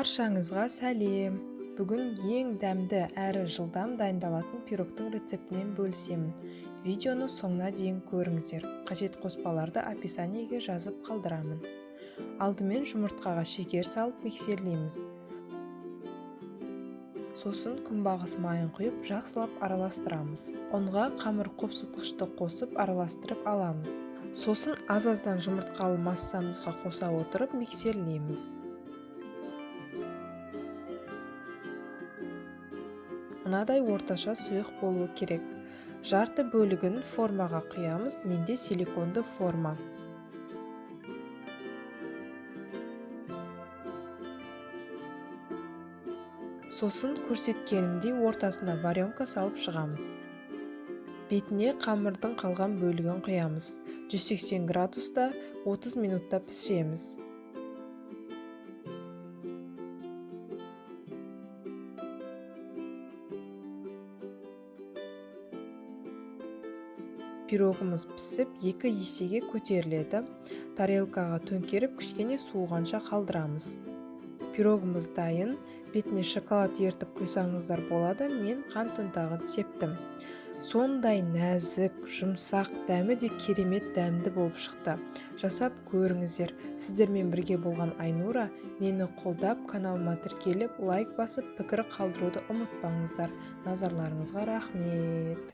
Баршаңызға сәлем. Бүгін ең дәмді әрі жылдам дайындалатын пирогтың рецептімен бөлісемін. Видеоны соңына дейін көріңіздер. Қажет қоспаларды описаниеге жазып қалдырамын. Алдымен жұмыртқаға шекер салып миксерлейміз. Сосын күнбағыс майын құйып жақсылап араластырамыз. Ұнға қамыр қопсытқышты қосып араластырып аламыз. Сосын аз-аздан жұмыртқалы массамызға қоса отырып миксерлейміз. Мынадай орташа сұйық болуы керек. Жарты бөлігін формаға құямыз, менде силиконды форма. Сосын көрсеткенімдей ортасына варенка салып шығамыз. Бетіне қамырдың қалған бөлігін құямыз. 180 градуста 30 минутта пісіреміз. Пирогымыз пісіп 2 есеге көтеріледі. Тарелкаға төңкеріп кішкене суығанша қалдырамыз. Пирогымыз дайын. Бетіне шоколад ертіп құйсаңыздар болады, мен қант ұнтағын септім. Сондай нәзік, жұмсақ, дәмі де керемет дәмді болып шықты. Жасап көріңіздер. Сіздермен бірге болған Айнура. Мені қолдап, каналыма тіркеліп, лайк басып, пікір қалдыруды ұмытпаңыздар. Назарларыңызға рахмет.